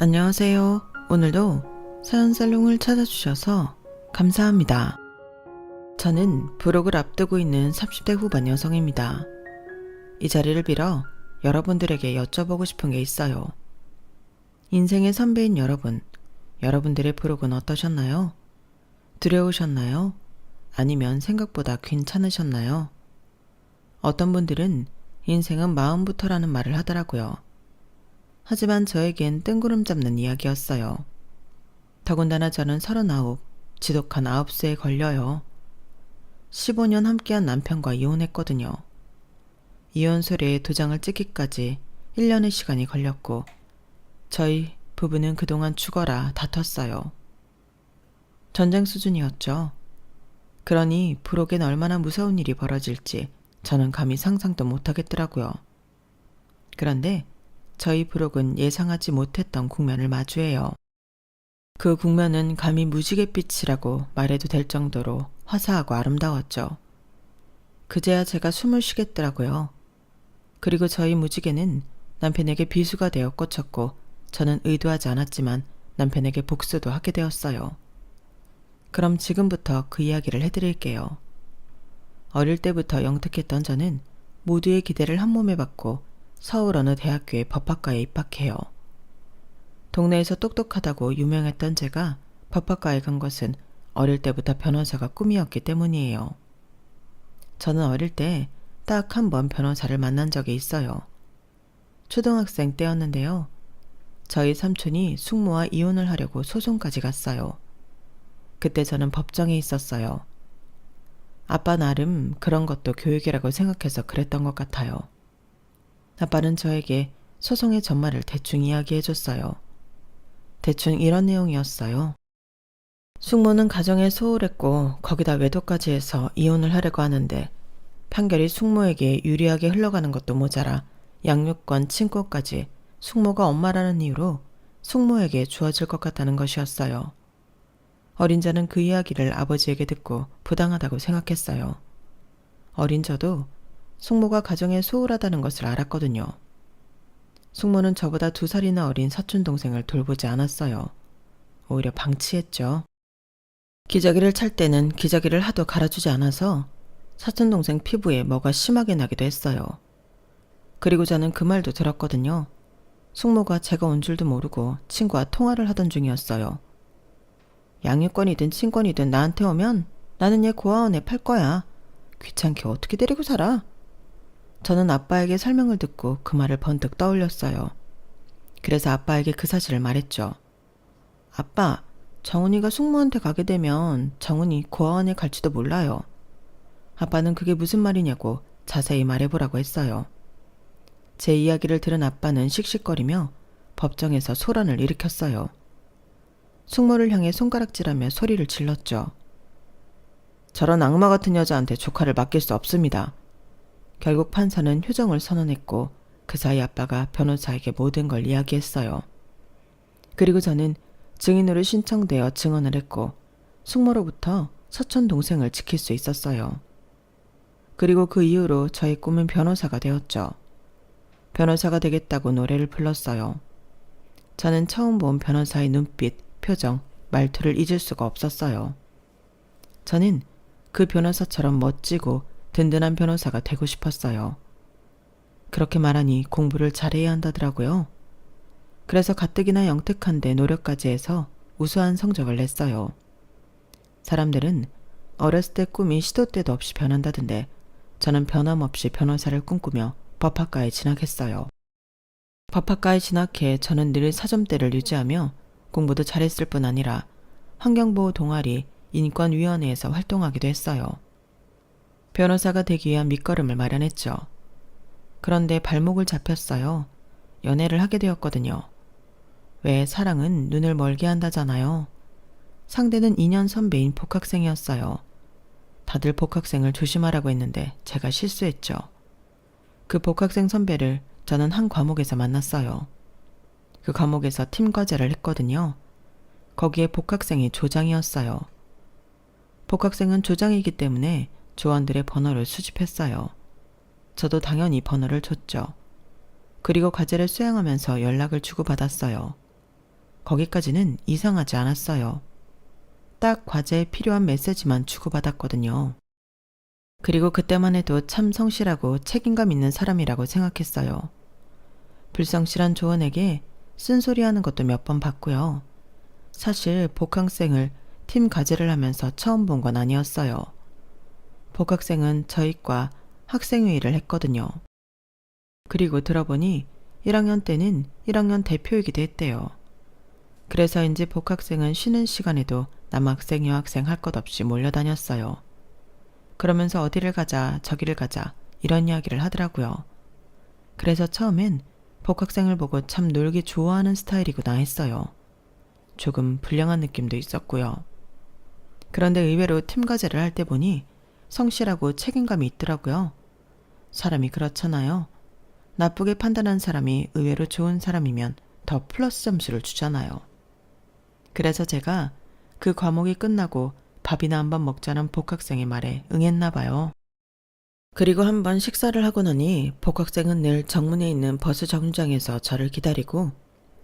안녕하세요. 오늘도 사연살롱을 찾아주셔서 감사합니다. 저는 불혹을 앞두고 있는 30대 후반 여성입니다. 이 자리를 빌어 여러분들에게 여쭤보고 싶은 게 있어요. 인생의 선배인 여러분, 여러분들의 불혹은 어떠셨나요? 두려우셨나요? 아니면 생각보다 괜찮으셨나요? 어떤 분들은 인생은 마음부터라는 말을 하더라고요. 하지만 저에겐 뜬구름 잡는 이야기였어요. 더군다나 저는 39, 지독한 9수에 걸려요. 15년 함께한 남편과 이혼했거든요. 이혼 서류에 도장을 찍기까지 1년의 시간이 걸렸고 저희 부부는 그동안 죽어라 다퉜어요. 전쟁 수준이었죠. 그러니 불혹엔 얼마나 무서운 일이 벌어질지 저는 감히 상상도 못하겠더라고요. 그런데 저희 불혹은 예상하지 못했던 국면을 마주해요. 그 국면은 감히 무지갯빛이라고 말해도 될 정도로 화사하고 아름다웠죠. 그제야 제가 숨을 쉬겠더라고요. 그리고 저희 무지개는 남편에게 비수가 되어 꽂혔고 저는 의도하지 않았지만 남편에게 복수도 하게 되었어요. 그럼 지금부터 그 이야기를 해드릴게요. 어릴 때부터 영특했던 저는 모두의 기대를 한 몸에 받고 서울 어느 대학교의 법학과에 입학해요. 동네에서 똑똑하다고 유명했던 제가 법학과에 간 것은 어릴 때부터 변호사가 꿈이었기 때문이에요. 저는 어릴 때 딱 한 번 변호사를 만난 적이 있어요. 초등학생 때였는데요. 저희 삼촌이 숙모와 이혼을 하려고 소송까지 갔어요. 그때 저는 법정에 있었어요. 아빠 나름 그런 것도 교육이라고 생각해서 그랬던 것 같아요. 아빠는 저에게 소송의 전말을 대충 이야기해줬어요. 대충 이런 내용이었어요. 숙모는 가정에 소홀했고 거기다 외도까지 해서 이혼을 하려고 하는데 판결이 숙모에게 유리하게 흘러가는 것도 모자라 양육권, 친권까지 숙모가 엄마라는 이유로 숙모에게 주어질 것 같다는 것이었어요. 어린 저는 그 이야기를 아버지에게 듣고 부당하다고 생각했어요. 어린 저도 숙모가 가정에 소홀하다는 것을 알았거든요. 숙모는 저보다 2살이나 어린 사촌동생을 돌보지 않았어요. 오히려 방치했죠. 기저귀를 찰 때는 기저귀를 하도 갈아주지 않아서 사촌동생 피부에 뭐가 심하게 나기도 했어요. 그리고 저는 그 말도 들었거든요. 숙모가 제가 온 줄도 모르고 친구와 통화를 하던 중이었어요. 양육권이든 친권이든 나한테 오면 나는 얘 고아원에 팔 거야. 귀찮게 어떻게 데리고 살아? 저는 아빠에게 설명을 듣고 그 말을 번뜩 떠올렸어요. 그래서 아빠에게 그 사실을 말했죠. 아빠, 정훈이가 숙모한테 가게 되면 정훈이 고아원에 갈지도 몰라요. 아빠는 그게 무슨 말이냐고 자세히 말해보라고 했어요. 제 이야기를 들은 아빠는 씩씩거리며 법정에서 소란을 일으켰어요. 숙모를 향해 손가락질하며 소리를 질렀죠. 저런 악마 같은 여자한테 조카를 맡길 수 없습니다. 결국 판사는 휴정을 선언했고 그 사이 아빠가 변호사에게 모든 걸 이야기했어요. 그리고 저는 증인으로 신청되어 증언을 했고 숙모로부터 사촌 동생을 지킬 수 있었어요. 그리고 그 이후로 저의 꿈은 변호사가 되었죠. 변호사가 되겠다고 노래를 불렀어요. 저는 처음 본 변호사의 눈빛, 표정, 말투를 잊을 수가 없었어요. 저는 그 변호사처럼 멋지고 든든한 변호사가 되고 싶었어요. 그렇게 말하니 공부를 잘해야 한다더라고요. 그래서 가뜩이나 영특한데 노력까지 해서 우수한 성적을 냈어요. 사람들은 어렸을 때 꿈이 시도 때도 없이 변한다던데 저는 변함없이 변호사를 꿈꾸며 법학과에 진학했어요. 법학과에 진학해 저는 늘 사점대를 유지하며 공부도 잘했을 뿐 아니라 환경보호 동아리 인권위원회에서 활동하기도 했어요. 변호사가 되기 위한 밑거름을 마련했죠. 그런데 발목을 잡혔어요. 연애를 하게 되었거든요. 왜 사랑은 눈을 멀게 한다잖아요. 상대는 2년 선배인 복학생이었어요. 다들 복학생을 조심하라고 했는데 제가 실수했죠. 그 복학생 선배를 저는 한 과목에서 만났어요. 그 과목에서 팀 과제를 했거든요. 거기에 복학생이 조장이었어요. 복학생은 조장이기 때문에 조원들의 번호를 수집했어요. 저도 당연히 번호를 줬죠. 그리고 과제를 수행하면서 연락을 주고받았어요. 거기까지는 이상하지 않았어요. 딱 과제에 필요한 메시지만 주고받았거든요. 그리고 그때만 해도 참 성실하고 책임감 있는 사람이라고 생각했어요. 불성실한 조언에게 쓴소리하는 것도 몇 번 봤고요. 사실 복학생을 팀 과제를 하면서 처음 본 건 아니었어요. 복학생은 저희과 학생회의를 했거든요. 그리고 들어보니 1학년 때는 1학년 대표이기도 했대요. 그래서인지 복학생은 쉬는 시간에도 남학생 여학생 할 것 없이 몰려다녔어요. 그러면서 어디를 가자 저기를 가자 이런 이야기를 하더라고요. 그래서 처음엔 복학생을 보고 참 놀기 좋아하는 스타일이구나 했어요. 조금 불량한 느낌도 있었고요. 그런데 의외로 팀 과제를 할 때 보니 성실하고 책임감이 있더라고요. 사람이 그렇잖아요. 나쁘게 판단한 사람이 의외로 좋은 사람이면 더 플러스 점수를 주잖아요. 그래서 제가 그 과목이 끝나고 밥이나 한번 먹자는 복학생의 말에 응했나 봐요. 그리고 한번 식사를 하고 나니 복학생은 늘 정문에 있는 버스 정류장에서 저를 기다리고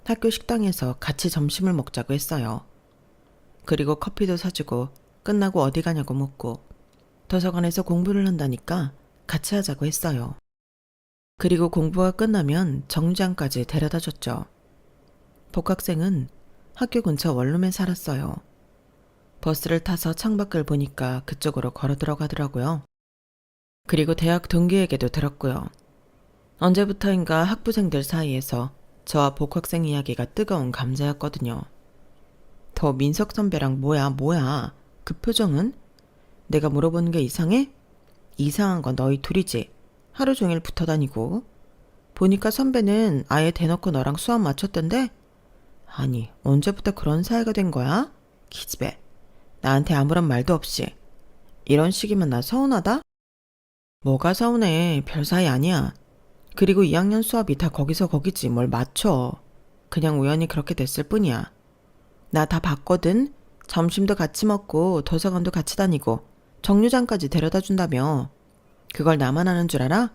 학교 식당에서 같이 점심을 먹자고 했어요. 그리고 커피도 사주고 끝나고 어디 가냐고 묻고 도서관에서 공부를 한다니까 같이 하자고 했어요. 그리고 공부가 끝나면 정류장까지 데려다 줬죠. 복학생은 학교 근처 원룸에 살았어요. 버스를 타서 창밖을 보니까 그쪽으로 걸어 들어가더라고요. 그리고 대학 동기에게도 들었고요. 언제부터인가 학부생들 사이에서 저와 복학생 이야기가 뜨거운 감자였거든요. 더 민석 선배랑 뭐야? 그 표정은? 내가 물어보는 게 이상해? 이상한 건 너희 둘이지. 하루 종일 붙어 다니고. 보니까 선배는 아예 대놓고 너랑 수업 맞췄던데? 아니, 언제부터 그런 사이가 된 거야? 기집애. 나한테 아무런 말도 없이. 이런 식이면 나 서운하다? 뭐가 서운해. 별 사이 아니야. 그리고 2학년 수업이 다 거기서 거기지 뭘 맞춰. 그냥 우연히 그렇게 됐을 뿐이야. 나 다 봤거든. 점심도 같이 먹고 도서관도 같이 다니고 정류장까지 데려다 준다며. 그걸 나만 아는 줄 알아?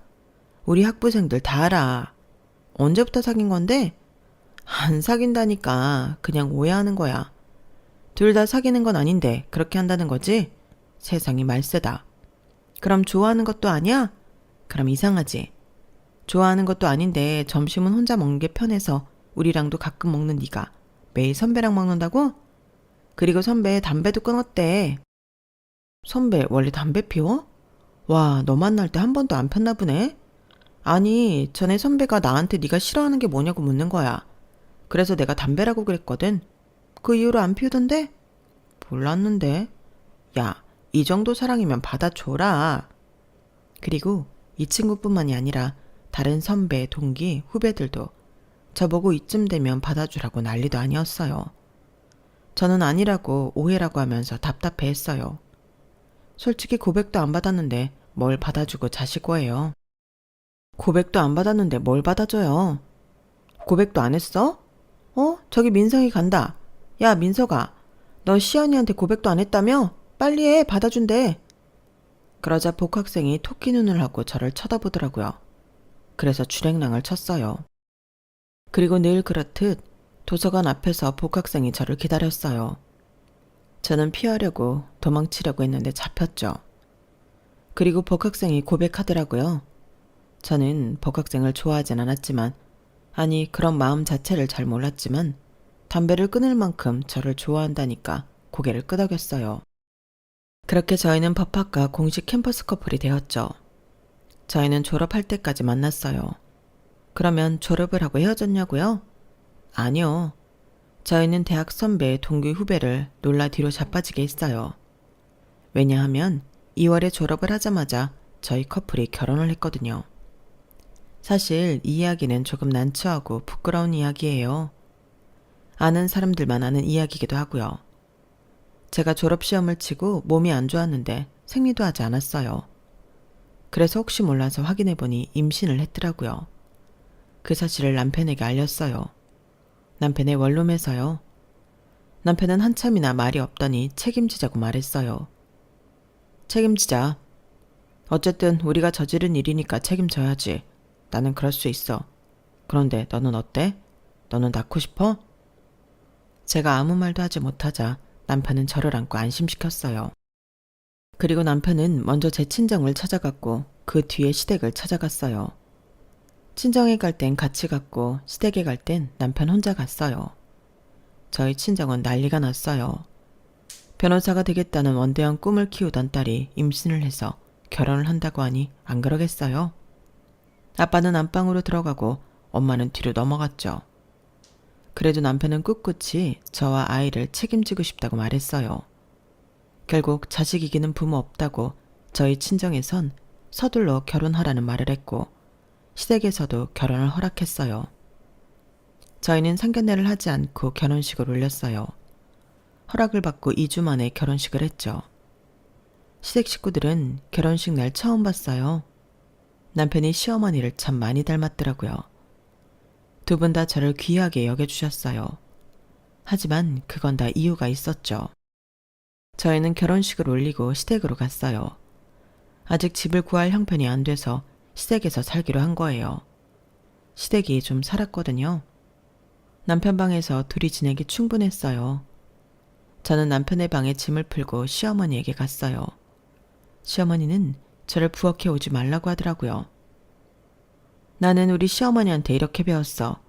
우리 학부생들 다 알아. 언제부터 사귄 건데? 안 사귄다니까. 그냥 오해하는 거야. 둘 다 사귀는 건 아닌데 그렇게 한다는 거지? 세상이 말세다. 그럼 좋아하는 것도 아니야? 그럼 이상하지. 좋아하는 것도 아닌데 점심은 혼자 먹는 게 편해서 우리랑도 가끔 먹는 네가 매일 선배랑 먹는다고? 그리고 선배 담배도 끊었대. 선배 원래 담배 피워? 와, 너 만날 때 한 번도 안 폈나 보네? 아니, 전에 선배가 나한테 네가 싫어하는 게 뭐냐고 묻는 거야. 그래서 내가 담배라고 그랬거든. 그 이후로 안 피우던데? 몰랐는데. 야, 이 정도 사랑이면 받아줘라. 그리고 이 친구뿐만이 아니라 다른 선배, 동기, 후배들도 저보고 이쯤 되면 받아주라고 난리도 아니었어요. 저는 아니라고 오해라고 하면서 답답해했어요. 솔직히 고백도 안 받았는데 뭘 받아주고 자시고예요. 고백도 안 받았는데 뭘 받아줘요. 고백도 안 했어? 저기 민성이 간다. 야, 민석아. 너 시연이한테 고백도 안 했다며? 빨리 해. 받아준대. 그러자 복학생이 토끼 눈을 하고 저를 쳐다보더라고요. 그래서 주랭랑을 쳤어요. 그리고 늘 그렇듯 도서관 앞에서 복학생이 저를 기다렸어요. 저는 피하려고 도망치려고 했는데 잡혔죠. 그리고 복학생이 고백하더라고요. 저는 복학생을 좋아하진 않았지만, 아니 그런 마음 자체를 잘 몰랐지만 담배를 끊을 만큼 저를 좋아한다니까 고개를 끄덕였어요. 그렇게 저희는 법학과 공식 캠퍼스 커플이 되었죠. 저희는 졸업할 때까지 만났어요. 그러면 졸업을 하고 헤어졌냐고요? 아니요. 저희는 대학 선배, 동기 후배를 놀라 뒤로 자빠지게 했어요. 왜냐하면 2월에 졸업을 하자마자 저희 커플이 결혼을 했거든요. 사실 이 이야기는 조금 난처하고 부끄러운 이야기예요. 아는 사람들만 아는 이야기이기도 하고요. 제가 졸업시험을 치고 몸이 안 좋았는데 생리도 하지 않았어요. 그래서 혹시 몰라서 확인해보니 임신을 했더라고요. 그 사실을 남편에게 알렸어요. 남편의 원룸에서요. 남편은 한참이나 말이 없더니 책임지자고 말했어요. 책임지자. 어쨌든 우리가 저지른 일이니까 책임져야지. 나는 그럴 수 있어. 그런데 너는 어때? 너는 낳고 싶어? 제가 아무 말도 하지 못하자 남편은 저를 안고 안심시켰어요. 그리고 남편은 먼저 제 친정을 찾아갔고 그 뒤에 시댁을 찾아갔어요. 친정에 갈 땐 같이 갔고 시댁에 갈 땐 남편 혼자 갔어요. 저희 친정은 난리가 났어요. 변호사가 되겠다는 원대한 꿈을 키우던 딸이 임신을 해서 결혼을 한다고 하니 안 그러겠어요? 아빠는 안방으로 들어가고 엄마는 뒤로 넘어갔죠. 그래도 남편은 꿋꿋이 저와 아이를 책임지고 싶다고 말했어요. 결국 자식 이기는 부모 없다고 저희 친정에선 서둘러 결혼하라는 말을 했고 시댁에서도 결혼을 허락했어요. 저희는 상견례를 하지 않고 결혼식을 올렸어요. 허락을 받고 2주 만에 결혼식을 했죠. 시댁 식구들은 결혼식 날 처음 봤어요. 남편이 시어머니를 참 많이 닮았더라고요. 두 분 다 저를 귀하게 여겨주셨어요. 하지만 그건 다 이유가 있었죠. 저희는 결혼식을 올리고 시댁으로 갔어요. 아직 집을 구할 형편이 안 돼서 시댁에서 살기로 한 거예요. 시댁이 좀 살았거든요. 남편 방에서 둘이 지내기 충분했어요. 저는 남편의 방에 짐을 풀고 시어머니에게 갔어요. 시어머니는 저를 부엌에 오지 말라고 하더라고요. 나는 우리 시어머니한테 이렇게 배웠어.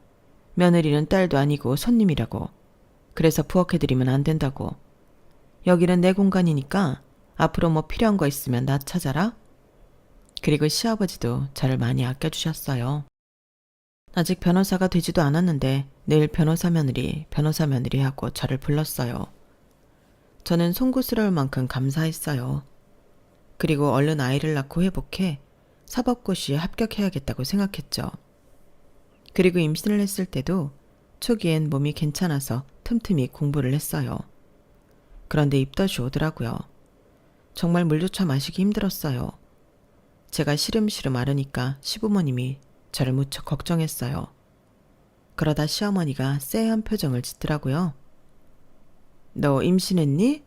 며느리는 딸도 아니고 손님이라고. 그래서 부엌해드리면 안 된다고. 여기는 내 공간이니까 앞으로 뭐 필요한 거 있으면 나 찾아라. 그리고 시아버지도 저를 많이 아껴주셨어요. 아직 변호사가 되지도 않았는데 늘 변호사 며느리 하고 저를 불렀어요. 저는 송구스러울 만큼 감사했어요. 그리고 얼른 아이를 낳고 회복해 사법고시에 합격해야겠다고 생각했죠. 그리고 임신을 했을 때도 초기엔 몸이 괜찮아서 틈틈이 공부를 했어요. 그런데 입덧이 오더라고요. 정말 물조차 마시기 힘들었어요. 제가 시름시름 앓으니까 시부모님이 저를 무척 걱정했어요. 그러다 시어머니가 쎄한 표정을 짓더라고요. 너 임신했니?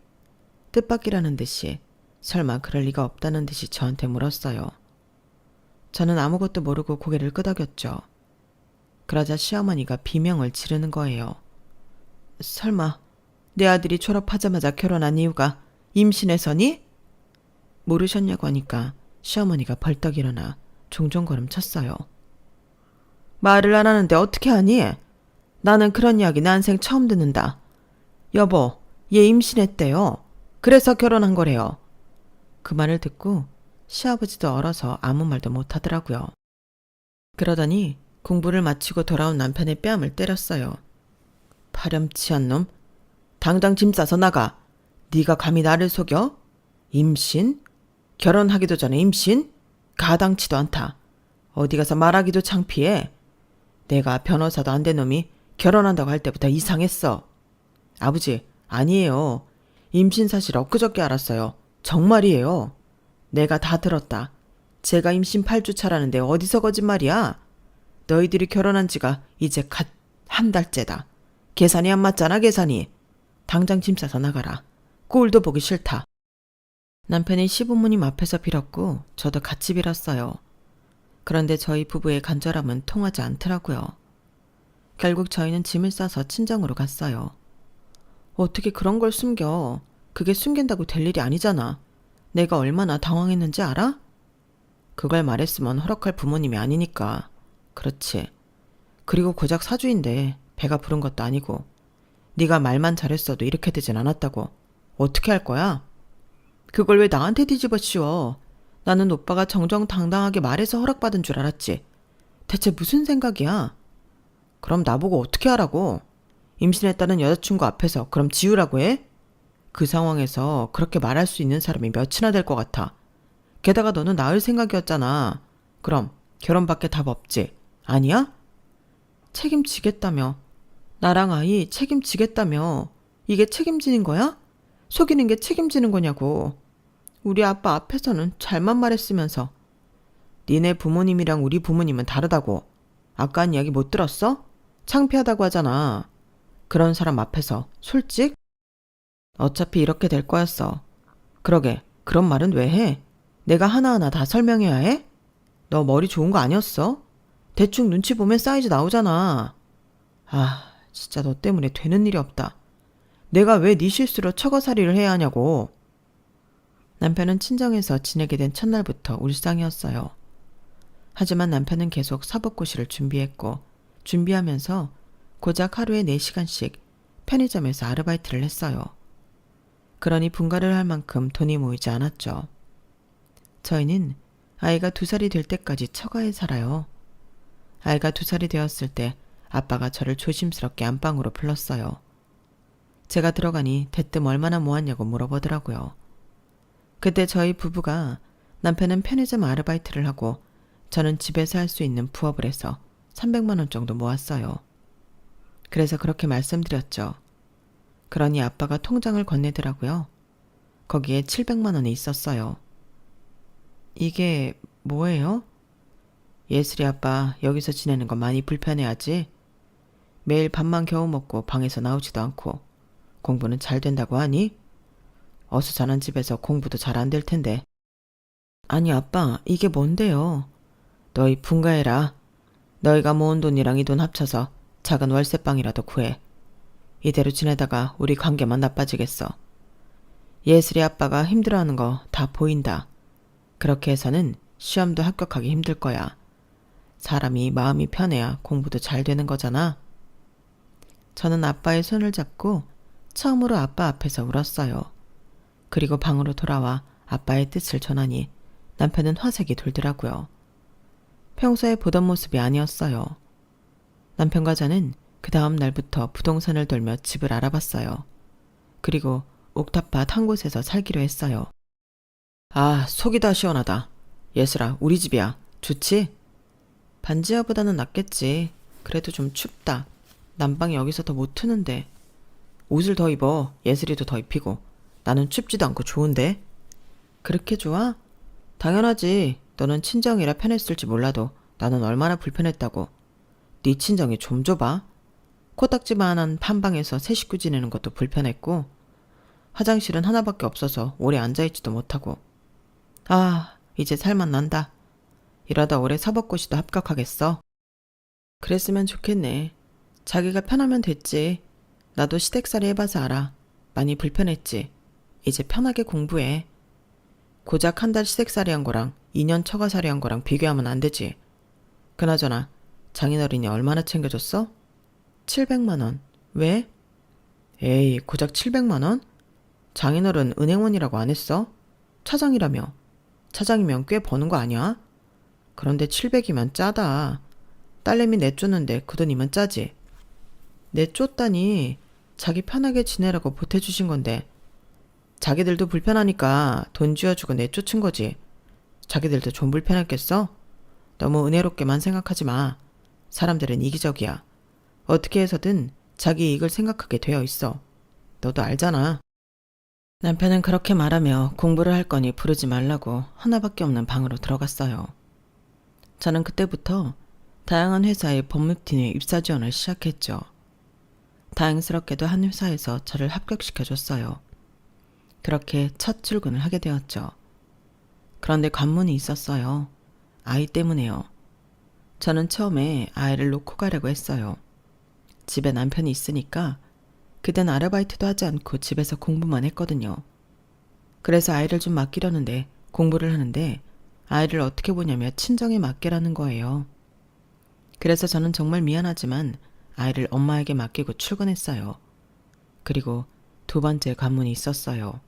뜻밖이라는 듯이 설마 그럴 리가 없다는 듯이 저한테 물었어요. 저는 아무것도 모르고 고개를 끄덕였죠. 그러자 시어머니가 비명을 지르는 거예요. 설마 내 아들이 졸업하자마자 결혼한 이유가 임신해서니? 모르셨냐고 하니까 시어머니가 벌떡 일어나 종종걸음 쳤어요. 말을 안 하는데 어떻게 하니? 나는 그런 이야기 난생 처음 듣는다. 여보, 얘 임신했대요. 그래서 결혼한 거래요. 그 말을 듣고 시아버지도 얼어서 아무 말도 못하더라고요. 그러더니 공부를 마치고 돌아온 남편의 뺨을 때렸어요. 파렴치한 놈. 당장 짐 싸서 나가. 네가 감히 나를 속여? 임신? 결혼하기도 전에 임신? 가당치도 않다. 어디 가서 말하기도 창피해. 내가 변호사도 안 된 놈이 결혼한다고 할 때부터 이상했어. 아버지, 아니에요. 임신 사실 엊그저께 알았어요. 정말이에요. 내가 다 들었다. 제가 임신 8주 차라는데 어디서 거짓말이야? 너희들이 결혼한 지가 이제 갓 한 달째다. 계산이 안 맞잖아, 계산이. 당장 짐 싸서 나가라. 꼴도 보기 싫다. 남편이 시부모님 앞에서 빌었고 저도 같이 빌었어요. 그런데 저희 부부의 간절함은 통하지 않더라고요. 결국 저희는 짐을 싸서 친정으로 갔어요. 어떻게 그런 걸 숨겨? 그게 숨긴다고 될 일이 아니잖아. 내가 얼마나 당황했는지 알아? 그걸 말했으면 허락할 부모님이 아니니까. 그렇지. 그리고 고작 사주인데 배가 부른 것도 아니고 네가 말만 잘했어도 이렇게 되진 않았다고. 어떻게 할 거야? 그걸 왜 나한테 뒤집어 씌워? 나는 오빠가 정정당당하게 말해서 허락받은 줄 알았지. 대체 무슨 생각이야? 그럼 나보고 어떻게 하라고? 임신했다는 여자친구 앞에서 그럼 지우라고 해? 그 상황에서 그렇게 말할 수 있는 사람이 몇이나 될 것 같아. 게다가 너는 낳을 생각이었잖아. 그럼 결혼밖에 답 없지. 아니야? 책임지겠다며. 나랑 아이 책임지겠다며. 이게 책임지는 거야? 속이는 게 책임지는 거냐고. 우리 아빠 앞에서는 잘만 말했으면서. 니네 부모님이랑 우리 부모님은 다르다고. 아까 한 이야기 못 들었어? 창피하다고 하잖아. 그런 사람 앞에서 솔직? 어차피 이렇게 될 거였어. 그러게, 그런 말은 왜 해? 내가 하나하나 다 설명해야 해? 너 머리 좋은 거 아니었어? 대충 눈치 보면 사이즈 나오잖아. 아, 진짜 너 때문에 되는 일이 없다. 내가 왜 네 실수로 처가살이를 해야 하냐고. 남편은 친정에서 지내게 된 첫날부터 울상이었어요. 하지만 남편은 계속 사법고시를 준비했고 준비하면서 고작 하루에 4시간씩 편의점에서 아르바이트를 했어요. 그러니 분가를 할 만큼 돈이 모이지 않았죠. 저희는 아이가 2살이 될 때까지 처가에 살아요. 아이가 2살이 되었을 때 아빠가 저를 조심스럽게 안방으로 불렀어요. 제가 들어가니 대뜸 얼마나 모았냐고 물어보더라고요. 그때 저희 부부가 남편은 편의점 아르바이트를 하고 저는 집에서 할 수 있는 부업을 해서 300만 원 정도 모았어요. 그래서 그렇게 말씀드렸죠. 그러니 아빠가 통장을 건네더라고요. 거기에 700만 원이 있었어요. 이게 뭐예요? 예슬이 아빠 여기서 지내는 거 많이 불편해하지? 매일 밥만 겨우 먹고 방에서 나오지도 않고 공부는 잘 된다고 하니? 어수선한 집에서 공부도 잘 안 될 텐데. 아니 아빠 이게 뭔데요? 너희 분가해라. 너희가 모은 돈이랑 이 돈 합쳐서 작은 월세방이라도 구해. 이대로 지내다가 우리 관계만 나빠지겠어. 예슬이 아빠가 힘들어하는 거 다 보인다. 그렇게 해서는 시험도 합격하기 힘들 거야. 사람이 마음이 편해야 공부도 잘 되는 거잖아. 저는 아빠의 손을 잡고 처음으로 아빠 앞에서 울었어요. 그리고 방으로 돌아와 아빠의 뜻을 전하니 남편은 화색이 돌더라고요. 평소에 보던 모습이 아니었어요. 남편과 저는 그 다음 날부터 부동산을 돌며 집을 알아봤어요. 그리고 옥탑밭 한 곳에서 살기로 했어요. 아, 속이 다 시원하다. 예슬아, 우리 집이야. 좋지? 반지하보다는 낫겠지. 그래도 좀 춥다. 난방이 여기서 더 못 트는데. 옷을 더 입어. 예슬이도 더 입히고. 나는 춥지도 않고 좋은데. 그렇게 좋아? 당연하지. 너는 친정이라 편했을지 몰라도 나는 얼마나 불편했다고. 네 친정이 좀 좁아. 코딱지만한 판방에서 세 식구 지내는 것도 불편했고 화장실은 하나밖에 없어서 오래 앉아있지도 못하고. 아, 이제 살만 난다. 이러다 올해 사법고시도 합격하겠어. 그랬으면 좋겠네. 자기가 편하면 됐지. 나도 시댁살이 해봐서 알아. 많이 불편했지. 이제 편하게 공부해. 고작 한 달 시댁살이 한 거랑 2년 처가살이 한 거랑 비교하면 안 되지. 그나저나 장인어른이 얼마나 챙겨줬어? 700만 원. 왜? 에이, 고작 700만 원? 장인어른 은행원이라고 안 했어? 차장이라며. 차장이면 꽤 버는 거 아니야? 그런데 700이면 짜다. 딸내미 내쫓는데 그 돈이면 짜지. 내쫓다니. 자기 편하게 지내라고 보태주신 건데 자기들도 불편하니까 돈 쥐어주고 내쫓은 거지. 자기들도 좀 불편했겠어? 너무 은혜롭게만 생각하지 마. 사람들은 이기적이야. 어떻게 해서든 자기 이익을 생각하게 되어 있어. 너도 알잖아. 남편은 그렇게 말하며 공부를 할 거니 부르지 말라고 하나밖에 없는 방으로 들어갔어요. 저는 그때부터 다양한 회사의 법무팀에 입사 지원을 시작했죠. 다행스럽게도 한 회사에서 저를 합격시켜줬어요. 그렇게 첫 출근을 하게 되었죠. 그런데 관문이 있었어요. 아이 때문에요. 저는 처음에 아이를 놓고 가려고 했어요. 집에 남편이 있으니까 그땐 아르바이트도 하지 않고 집에서 공부만 했거든요. 그래서 아이를 좀 맡기려는데 공부를 하는데 아이를 어떻게 보냐며 친정에 맡기라는 거예요. 그래서 저는 정말 미안하지만 아이를 엄마에게 맡기고 출근했어요. 그리고 2번째 관문이 있었어요.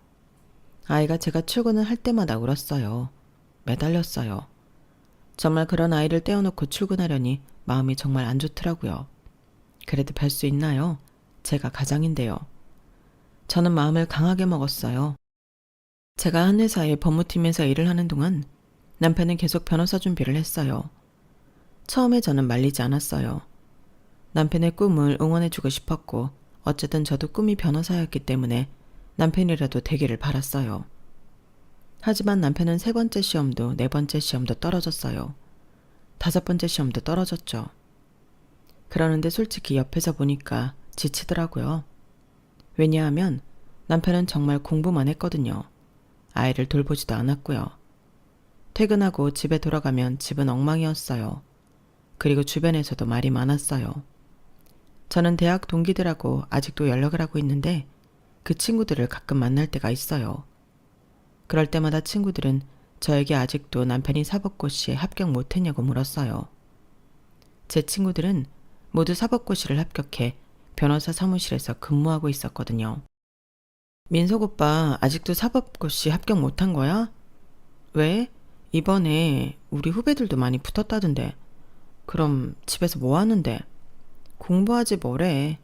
아이가 제가 출근을 할 때마다 울었어요. 매달렸어요. 정말 그런 아이를 떼어놓고 출근하려니 마음이 정말 안 좋더라고요. 그래도 별 수 있나요? 제가 가장인데요. 저는 마음을 강하게 먹었어요. 제가 한 회사의 법무팀에서 일을 하는 동안 남편은 계속 변호사 준비를 했어요. 처음에 저는 말리지 않았어요. 남편의 꿈을 응원해주고 싶었고 어쨌든 저도 꿈이 변호사였기 때문에 남편이라도 되기를 바랐어요. 하지만 남편은 3번째 시험도 4번째 시험도 떨어졌어요. 5번째 시험도 떨어졌죠. 그러는데 솔직히 옆에서 보니까 지치더라고요. 왜냐하면 남편은 정말 공부만 했거든요. 아이를 돌보지도 않았고요. 퇴근하고 집에 돌아가면 집은 엉망이었어요. 그리고 주변에서도 말이 많았어요. 저는 대학 동기들하고 아직도 연락을 하고 있는데 그 친구들을 가끔 만날 때가 있어요. 그럴 때마다 친구들은 저에게 아직도 남편이 사법고시에 합격 못했냐고 물었어요. 제 친구들은 모두 사법고시를 합격해 변호사 사무실에서 근무하고 있었거든요. 민석 오빠 아직도 사법고시 합격 못한 거야? 왜? 이번에 우리 후배들도 많이 붙었다던데. 그럼 집에서 뭐 하는데? 공부하지 뭐래.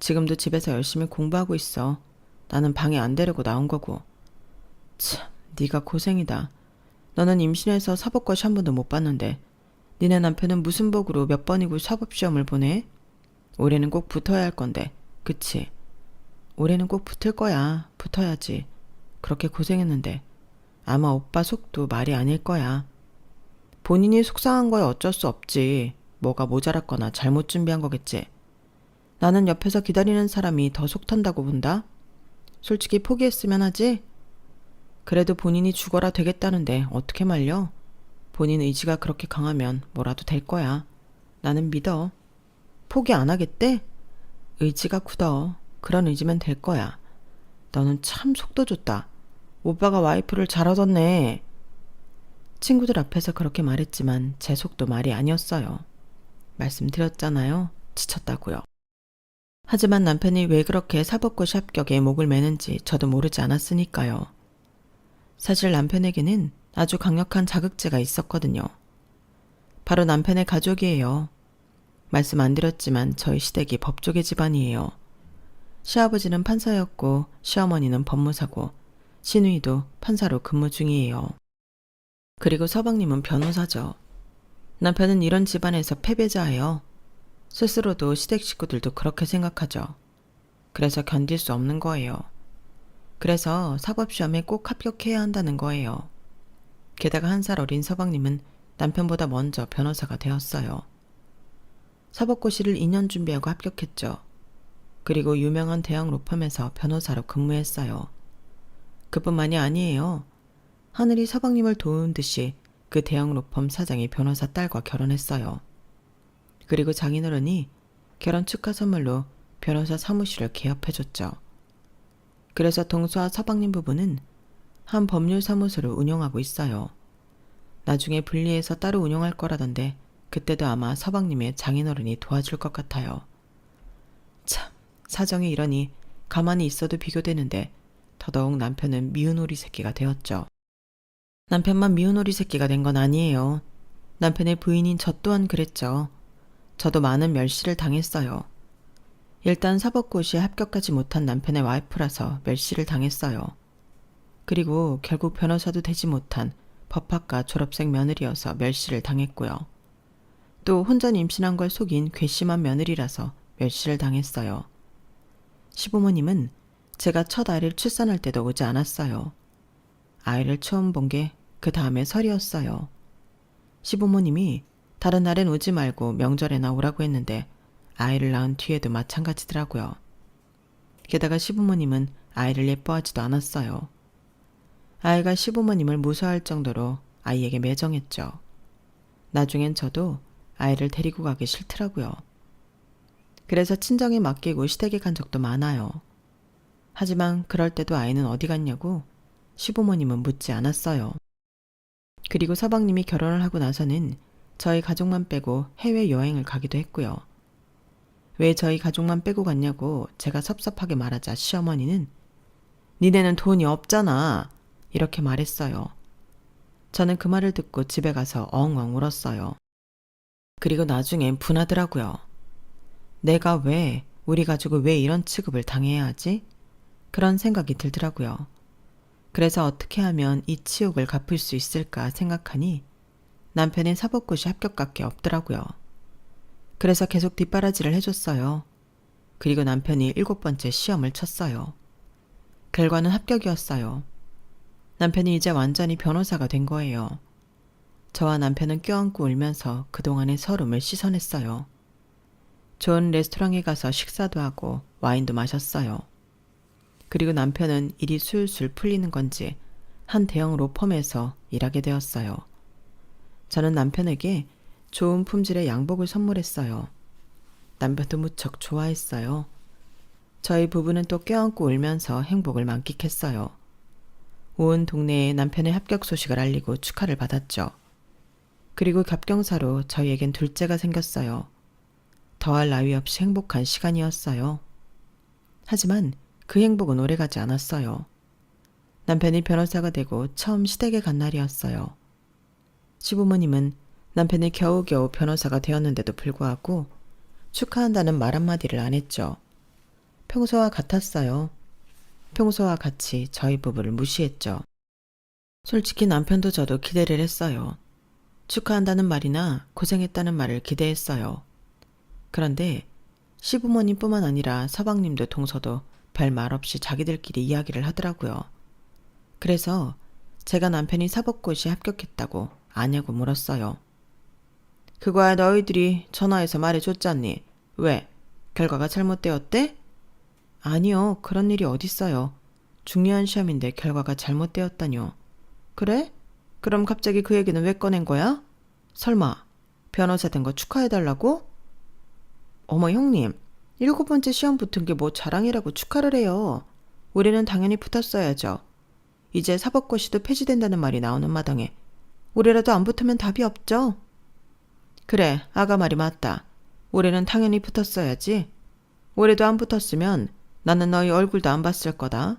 지금도 집에서 열심히 공부하고 있어. 나는 방에 안 데리고 나온 거고. 참, 네가 고생이다. 너는 임신해서 사법고시 한 번도 못 봤는데 니네 남편은 무슨 복으로 몇 번이고 사법시험을 보내? 올해는 꼭 붙어야 할 건데, 그치? 올해는 꼭 붙을 거야. 붙어야지. 그렇게 고생했는데 아마 오빠 속도 말이 아닐 거야. 본인이 속상한 거야 어쩔 수 없지. 뭐가 모자랐거나 잘못 준비한 거겠지. 나는 옆에서 기다리는 사람이 더 속 탄다고 본다. 솔직히 포기했으면 하지? 그래도 본인이 죽어라 되겠다는데 어떻게 말려? 본인 의지가 그렇게 강하면 뭐라도 될 거야. 나는 믿어. 포기 안 하겠대? 의지가 굳어. 그런 의지면 될 거야. 너는 참 속도 좋다. 오빠가 와이프를 잘 얻었네. 친구들 앞에서 그렇게 말했지만 제 속도 말이 아니었어요. 말씀드렸잖아요. 지쳤다고요. 하지만 남편이 왜 그렇게 사법고시 합격에 목을 매는지 저도 모르지 않았으니까요. 사실 남편에게는 아주 강력한 자극제가 있었거든요. 바로 남편의 가족이에요. 말씀 안 드렸지만 저희 시댁이 법조계 집안이에요. 시아버지는 판사였고 시어머니는 법무사고 시누이도 판사로 근무 중이에요. 그리고 서방님은 변호사죠. 남편은 이런 집안에서 패배자예요. 스스로도 시댁 식구들도 그렇게 생각하죠. 그래서 견딜 수 없는 거예요. 그래서 사법시험에 꼭 합격해야 한다는 거예요. 게다가 1살 어린 서방님은 남편보다 먼저 변호사가 되었어요. 사법고시를 2년 준비하고 합격했죠. 그리고 유명한 대형 로펌에서 변호사로 근무했어요. 그뿐만이 아니에요. 하늘이 서방님을 도운 듯이 그 대형 로펌 사장이 변호사 딸과 결혼했어요. 그리고 장인어른이 결혼 축하 선물로 변호사 사무실을 개업해줬죠. 그래서 동서와 서방님 부부는 한 법률사무소를 운영하고 있어요. 나중에 분리해서 따로 운영할 거라던데 그때도 아마 서방님의 장인어른이 도와줄 것 같아요. 참, 사정이 이러니 가만히 있어도 비교되는데 더더욱 남편은 미운 오리 새끼가 되었죠. 남편만 미운 오리 새끼가 된 건 아니에요. 남편의 부인인 저 또한 그랬죠. 저도 많은 멸시를 당했어요. 일단 사법고시에 합격하지 못한 남편의 와이프라서 멸시를 당했어요. 그리고 결국 변호사도 되지 못한 법학과 졸업생 며느리여서 멸시를 당했고요. 또 혼자 임신한 걸 속인 괘씸한 며느리라서 멸시를 당했어요. 시부모님은 제가 첫 아이를 출산할 때도 오지 않았어요. 아이를 처음 본 게 그 다음에 설이었어요. 시부모님이 다른 날엔 오지 말고 명절에나 오라고 했는데 아이를 낳은 뒤에도 마찬가지더라고요. 게다가 시부모님은 아이를 예뻐하지도 않았어요. 아이가 시부모님을 무서워할 정도로 아이에게 매정했죠. 나중엔 저도 아이를 데리고 가기 싫더라고요. 그래서 친정에 맡기고 시댁에 간 적도 많아요. 하지만 그럴 때도 아이는 어디 갔냐고 시부모님은 묻지 않았어요. 그리고 서방님이 결혼을 하고 나서는 저희 가족만 빼고 해외여행을 가기도 했고요. 왜 저희 가족만 빼고 갔냐고 제가 섭섭하게 말하자 시어머니는 니네는 돈이 없잖아 이렇게 말했어요. 저는 그 말을 듣고 집에 가서 엉엉 울었어요. 그리고 나중엔 분하더라고요. 내가 왜, 우리 가족을 왜 이런 취급을 당해야 하지? 그런 생각이 들더라고요. 그래서 어떻게 하면 이 치욕을 갚을 수 있을까 생각하니 남편의 사법고시 합격밖에 없더라고요. 그래서 계속 뒷바라지를 해줬어요. 그리고 남편이 7번째 시험을 쳤어요. 결과는 합격이었어요. 남편이 이제 완전히 변호사가 된 거예요. 저와 남편은 껴안고 울면서 그동안의 서름을 씻어냈어요. 좋은 레스토랑에 가서 식사도 하고 와인도 마셨어요. 그리고 남편은 일이 술술 풀리는 건지 한 대형 로펌에서 일하게 되었어요. 저는 남편에게 좋은 품질의 양복을 선물했어요. 남편도 무척 좋아했어요. 저희 부부는 또 껴안고 울면서 행복을 만끽했어요. 온 동네에 남편의 합격 소식을 알리고 축하를 받았죠. 그리고 겹경사로 저희에겐 둘째가 생겼어요. 더할 나위 없이 행복한 시간이었어요. 하지만 그 행복은 오래가지 않았어요. 남편이 변호사가 되고 처음 시댁에 간 날이었어요. 시부모님은 남편이 겨우겨우 변호사가 되었는데도 불구하고 축하한다는 말 한마디를 안 했죠. 평소와 같았어요. 평소와 같이 저희 부부를 무시했죠. 솔직히 남편도 저도 기대를 했어요. 축하한다는 말이나 고생했다는 말을 기대했어요. 그런데 시부모님뿐만 아니라 서방님도 동서도 별 말 없이 자기들끼리 이야기를 하더라고요. 그래서 제가 남편이 사법고시에 합격했다고 아냐고 물었어요. 그거야 너희들이 전화해서 말해줬잖니. 왜? 결과가 잘못되었대? 아니요. 그런 일이 어딨어요. 중요한 시험인데 결과가 잘못되었다뇨. 그래? 그럼 갑자기 그 얘기는 왜 꺼낸 거야? 설마 변호사 된 거 축하해달라고? 어머 형님, 7번째 시험 붙은 게 뭐 자랑이라고 축하를 해요. 올해는 당연히 붙었어야죠. 이제 사법고시도 폐지된다는 말이 나오는 마당에 올해라도 안 붙으면 답이 없죠. 그래, 아가 말이 맞다. 올해는 당연히 붙었어야지. 올해도 안 붙었으면 나는 너희 얼굴도 안 봤을 거다.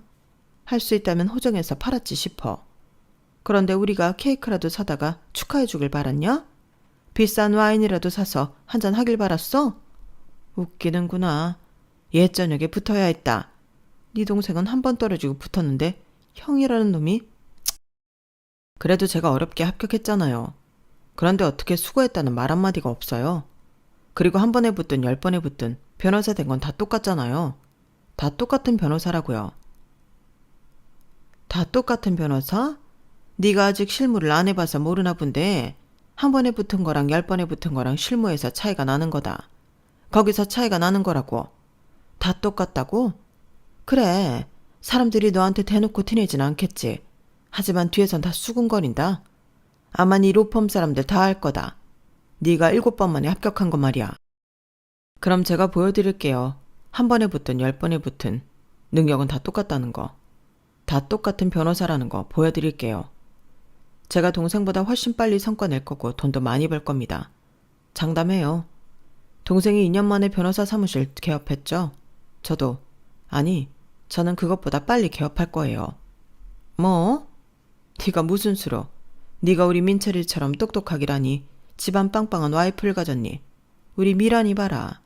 할 수 있다면 호정해서 팔았지 싶어. 그런데 우리가 케이크라도 사다가 축하해 주길 바랐냐? 비싼 와인이라도 사서 한잔 하길 바랐어? 웃기는구나. 옛 저녁에 붙어야 했다. 네 동생은 한 번 떨어지고 붙었는데 형이라는 놈이? 그래도 제가 어렵게 합격했잖아요. 그런데 어떻게 수고했다는 말 한마디가 없어요. 그리고 한 번에 붙든 10번에 붙든 변호사 된 건 다 똑같잖아요. 다 똑같은 변호사라고요. 다 똑같은 변호사? 네가 아직 실무를 안 해봐서 모르나 본데 한 번에 붙은 거랑 10번에 붙은 거랑 실무에서 차이가 나는 거다. 거기서 차이가 나는 거라고. 다 똑같다고? 그래. 사람들이 너한테 대놓고 티내진 않겠지. 하지만 뒤에선 다 수군거린다. 아마 네 로펌 사람들 다 알 거다. 네가 7번 만에 합격한 거 말이야. 그럼 제가 보여드릴게요. 한 번에 붙든 10번에 붙든 능력은 다 똑같다는 거. 다 똑같은 변호사라는 거 보여드릴게요. 제가 동생보다 훨씬 빨리 성과 낼 거고 돈도 많이 벌 겁니다. 장담해요. 동생이 2년 만에 변호사 사무실 개업했죠? 저는 그것보다 빨리 개업할 거예요. 뭐? 네가 무슨 수로? 네가 우리 민철이처럼 똑똑하기라니 집안 빵빵한 와이프를 가졌니? 우리 미란이 봐라.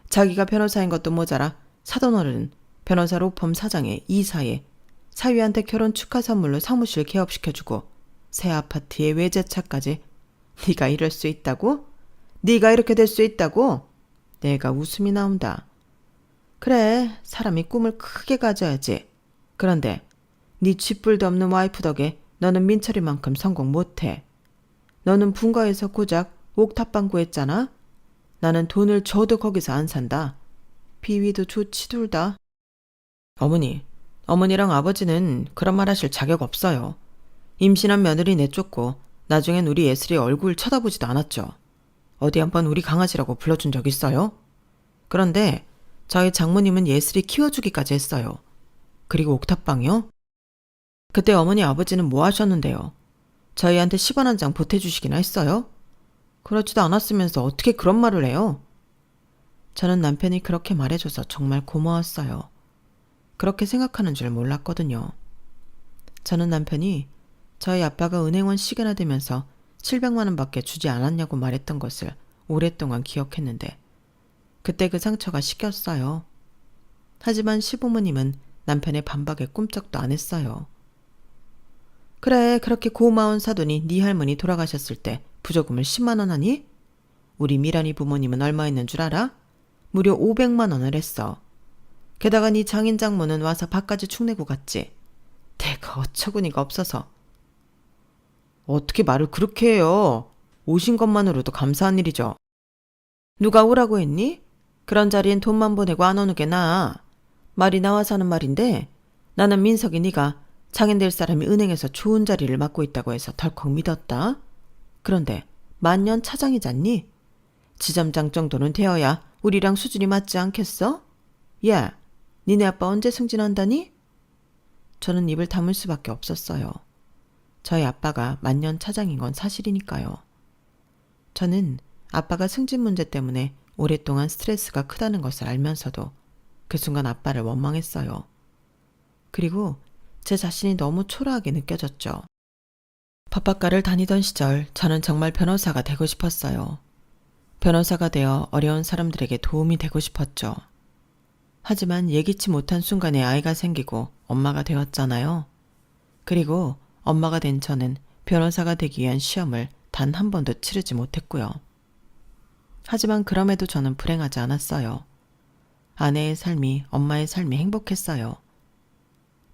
자기가 변호사인 것도 모자라 사돈어른 변호사 로펌 사장에 이사에 사위한테 결혼 축하 선물로 사무실 개업시켜주고 새 아파트에 외제차까지. 네가 이럴 수 있다고? 네가 이렇게 될 수 있다고? 내가 웃음이 나온다. 그래, 사람이 꿈을 크게 가져야지. 그런데 네 쥐뿔도 없는 와이프 덕에 너는 민철이만큼 성공 못해. 너는 분가에서 고작 옥탑방 구했잖아. 나는 돈을 줘도 거기서 안 산다. 비위도 좋지 둘 다. 어머니랑 아버지는 그런 말 하실 자격 없어요. 임신한 며느리 내쫓고 나중엔 우리 예슬이 얼굴 쳐다보지도 않았죠. 어디 한번 우리 강아지라고 불러준 적 있어요? 그런데 저희 장모님은 예슬이 키워주기까지 했어요. 그리고 옥탑방이요? 그때 어머니 아버지는 뭐 하셨는데요? 저희한테 10원 한 장 보태주시기나 했어요? 그렇지도 않았으면서 어떻게 그런 말을 해요? 저는 남편이 그렇게 말해줘서 정말 고마웠어요. 그렇게 생각하는 줄 몰랐거든요. 저는 남편이 저희 아빠가 은행원 시계나 되면서 700만 원밖에 주지 않았냐고 말했던 것을 오랫동안 기억했는데 그때 그 상처가 식혔어요. 하지만 시부모님은 남편의 반박에 꿈쩍도 안 했어요. 그래, 그렇게 고마운 사돈이 네 할머니 돌아가셨을 때 부조금을 10만 원 하니? 우리 미란이 부모님은 얼마 있는 줄 알아? 무려 500만 원을 했어. 게다가 네 장인 장모는 와서 밥까지 축내고 갔지. 내가 어처구니가 없어서. 어떻게 말을 그렇게 해요? 오신 것만으로도 감사한 일이죠. 누가 오라고 했니? 그런 자리엔 돈만 보내고 안 오는 게 나아. 말이 나와서 하는 말인데 나는 민석이 네가 장인 될 사람이 은행에서 좋은 자리를 맡고 있다고 해서 덜컥 믿었다. 그런데 만년 차장이잖니? 지점장 정도는 되어야 우리랑 수준이 맞지 않겠어? 야, 니네 아빠 언제 승진한다니? 저는 입을 다물 수밖에 없었어요. 저희 아빠가 만년 차장인 건 사실이니까요. 저는 아빠가 승진 문제 때문에 오랫동안 스트레스가 크다는 것을 알면서도 그 순간 아빠를 원망했어요. 그리고 제 자신이 너무 초라하게 느껴졌죠. 법학과를 다니던 시절 저는 정말 변호사가 되고 싶었어요. 변호사가 되어 어려운 사람들에게 도움이 되고 싶었죠. 하지만 예기치 못한 순간에 아이가 생기고 엄마가 되었잖아요. 그리고 엄마가 된 저는 변호사가 되기 위한 시험을 단 한 번도 치르지 못했고요. 하지만 그럼에도 저는 불행하지 않았어요. 아내의 삶이, 엄마의 삶이 행복했어요.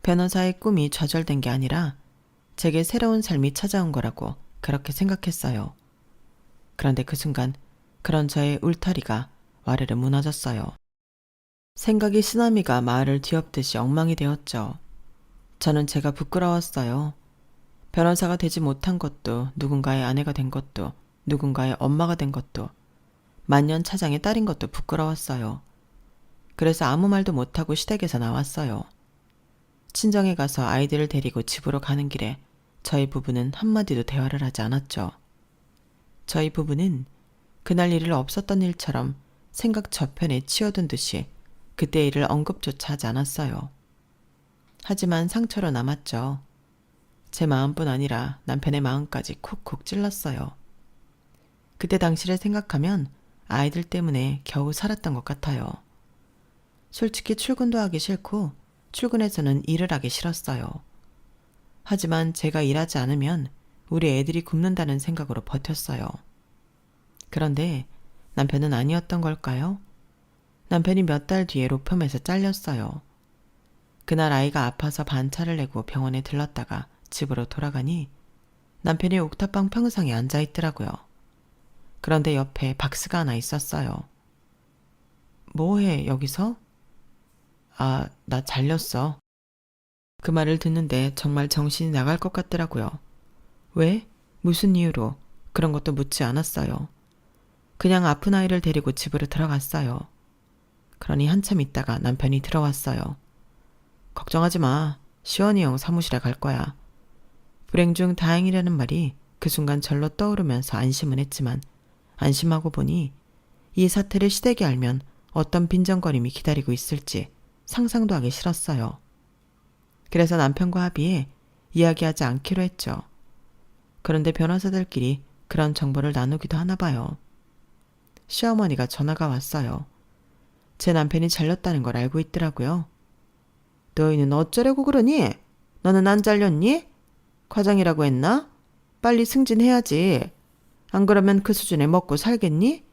변호사의 꿈이 좌절된 게 아니라 제게 새로운 삶이 찾아온 거라고 그렇게 생각했어요. 그런데 그 순간 그런 저의 울타리가 와르르 무너졌어요. 생각이 쓰나미가 마을을 뒤엎듯이 엉망이 되었죠. 저는 제가 부끄러웠어요. 변호사가 되지 못한 것도, 누군가의 아내가 된 것도, 누군가의 엄마가 된 것도, 만년 차장의 딸인 것도 부끄러웠어요. 그래서 아무 말도 못하고 시댁에서 나왔어요. 친정에 가서 아이들을 데리고 집으로 가는 길에 저희 부부는 한마디도 대화를 하지 않았죠. 저희 부부는 그날 일을 없었던 일처럼 생각 저편에 치워둔 듯이 그때 일을 언급조차 하지 않았어요. 하지만 상처로 남았죠. 제 마음뿐 아니라 남편의 마음까지 콕콕 찔렀어요. 그때 당시를 생각하면 아이들 때문에 겨우 살았던 것 같아요. 솔직히 출근도 하기 싫고 출근해서는 일을 하기 싫었어요. 하지만 제가 일하지 않으면 우리 애들이 굶는다는 생각으로 버텼어요. 그런데 남편은 아니었던 걸까요? 남편이 몇 달 뒤에 로펌에서 잘렸어요. 그날 아이가 아파서 반차를 내고 병원에 들렀다가 집으로 돌아가니 남편이 옥탑방 평상에 앉아있더라고요. 그런데 옆에 박스가 하나 있었어요. 뭐해 여기서? 아, 나 잘렸어. 그 말을 듣는데 정말 정신이 나갈 것 같더라고요. 왜? 무슨 이유로? 그런 것도 묻지 않았어요. 그냥 아픈 아이를 데리고 집으로 들어갔어요. 그러니 한참 있다가 남편이 들어왔어요. 걱정하지 마. 시원이 형 사무실에 갈 거야. 불행 중 다행이라는 말이 그 순간 절로 떠오르면서 안심은 했지만 안심하고 보니 이 사태를 시댁이 알면 어떤 빈정거림이 기다리고 있을지 상상도 하기 싫었어요. 그래서 남편과 합의해 이야기하지 않기로 했죠. 그런데 변호사들끼리 그런 정보를 나누기도 하나 봐요. 시어머니가 전화가 왔어요. 제 남편이 잘렸다는 걸 알고 있더라고요. 너희는 어쩌려고 그러니? 너는 안 잘렸니? 과장이라고 했나? 빨리 승진해야지. 안 그러면 그 수준에 먹고 살겠니?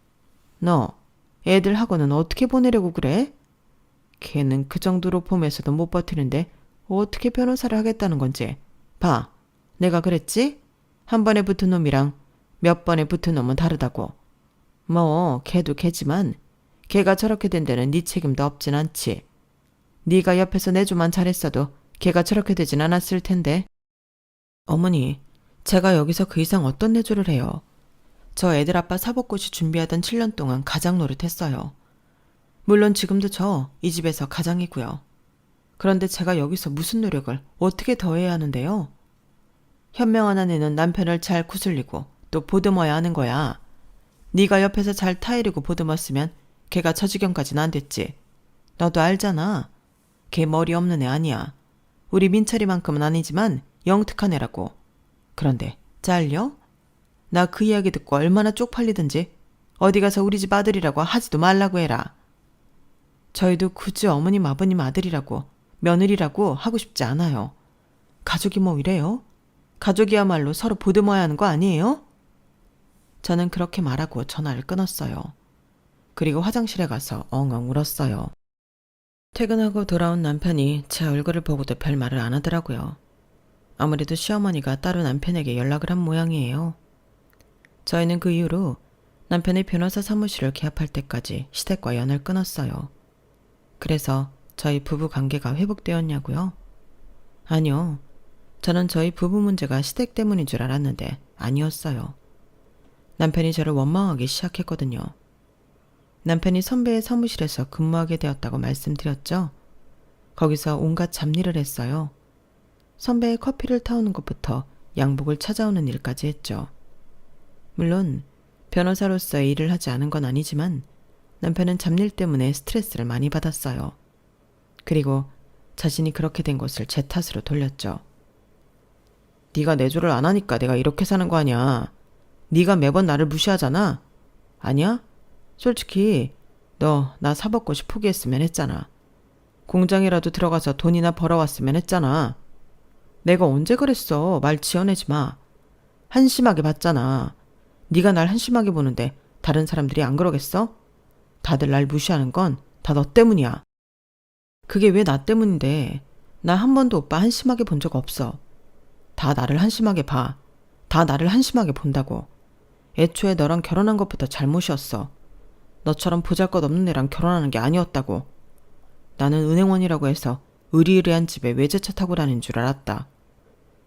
너 애들하고는 어떻게 보내려고 그래? 걔는 그 정도로 폼에서도 못 버티는데 어떻게 변호사를 하겠다는 건지. 봐, 내가 그랬지? 한 번에 붙은 놈이랑 몇 번에 붙은 놈은 다르다고. 뭐 걔도 걔지만 걔가 저렇게 된 데는 네 책임도 없진 않지. 네가 옆에서 내조만 잘했어도 걔가 저렇게 되진 않았을 텐데. 어머니, 제가 여기서 그 이상 어떤 내조를 해요. 저 애들 아빠 사법고시 준비하던 7년 동안 가장 노릇했어요. 물론 지금도 저 이 집에서 가장이고요. 그런데 제가 여기서 무슨 노력을 어떻게 더 해야 하는데요? 현명한 아내는 남편을 잘 구슬리고 또 보듬어야 하는 거야. 네가 옆에서 잘 타이르고 보듬었으면 걔가 저 지경까지는 안 됐지. 너도 알잖아. 걔 머리 없는 애 아니야. 우리 민철이만큼은 아니지만 영특한 애라고. 그런데 잘려? 나 그 이야기 듣고 얼마나 쪽팔리든지 어디 가서 우리 집 아들이라고 하지도 말라고 해라. 저희도 굳이 어머님 아버님 아들이라고 며느리라고 하고 싶지 않아요. 가족이 뭐 이래요? 가족이야말로 서로 보듬어야 하는 거 아니에요? 저는 그렇게 말하고 전화를 끊었어요. 그리고 화장실에 가서 엉엉 울었어요. 퇴근하고 돌아온 남편이 제 얼굴을 보고도 별 말을 안 하더라고요. 아무래도 시어머니가 따로 남편에게 연락을 한 모양이에요. 저희는 그 이후로 남편의 변호사 사무실을 개업할 때까지 시댁과 연을 끊었어요. 그래서 저희 부부 관계가 회복되었냐고요? 아니요. 저는 저희 부부 문제가 시댁 때문인 줄 알았는데 아니었어요. 남편이 저를 원망하기 시작했거든요. 남편이 선배의 사무실에서 근무하게 되었다고 말씀드렸죠? 거기서 온갖 잡일을 했어요. 선배의 커피를 타오는 것부터 양복을 찾아오는 일까지 했죠. 물론 변호사로서의 일을 하지 않은 건 아니지만 남편은 잡일 때문에 스트레스를 많이 받았어요. 그리고 자신이 그렇게 된 것을 제 탓으로 돌렸죠. 네가 내조를 안 하니까 내가 이렇게 사는 거 아니야. 네가 매번 나를 무시하잖아. 아니야? 솔직히 너 나 사법고시 포기했으면 했잖아. 공장이라도 들어가서 돈이나 벌어왔으면 했잖아. 내가 언제 그랬어. 말 지어내지 마. 한심하게 봤잖아. 네가 날 한심하게 보는데 다른 사람들이 안 그러겠어? 다들 날 무시하는 건 다 너 때문이야. 그게 왜 나 때문인데. 나 한 번도 오빠 한심하게 본 적 없어. 다 나를 한심하게 봐. 다 나를 한심하게 본다고. 애초에 너랑 결혼한 것부터 잘못이었어. 너처럼 보잘것없는 애랑 결혼하는 게 아니었다고. 나는 은행원이라고 해서 의리의리한 집에 외제차 타고 다니는 줄 알았다.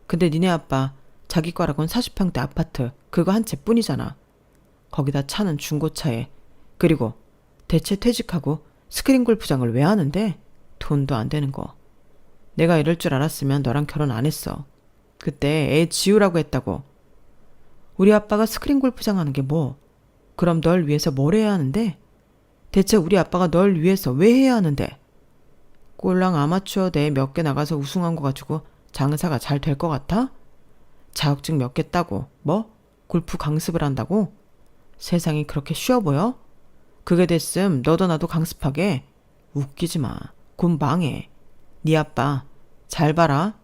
근데 니네 아빠 자기 거라곤 40평대 아파트 그거 한 채뿐이잖아. 거기다 차는 중고차에. 그리고 대체 퇴직하고 스크린 골프장을 왜 하는데? 돈도 안 되는 거. 내가 이럴 줄 알았으면 너랑 결혼 안 했어. 그때 애 지우라고 했다고. 우리 아빠가 스크린 골프장 하는 게 뭐? 그럼 널 위해서 뭘 해야 하는데? 대체 우리 아빠가 널 위해서 왜 해야 하는데? 꼴랑 아마추어 대회 몇 개 나가서 우승한 거 가지고 장사가 잘 될 것 같아? 자격증 몇 개 따고 뭐? 골프 강습을 한다고? 세상이 그렇게 쉬워 보여? 그게 됐음 너도 나도 강습하게. 웃기지 마. 곧 망해. 네 아빠 잘 봐라.